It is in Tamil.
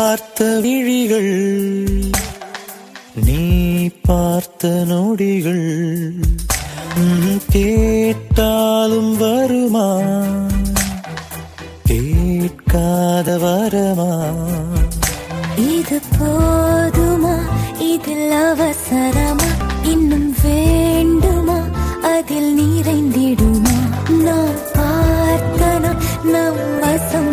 பார்த்த விழிகள், நீ பார்த்த நொடிகள், கேட்டாலும் வருமா, கேட்காத வரமா? இது போதுமா, இதில் அவசரமா, இன்னும் வேண்டுமா, அதில் நிறைந்திடுமா? நான் பார்த்தனா நம் வசம்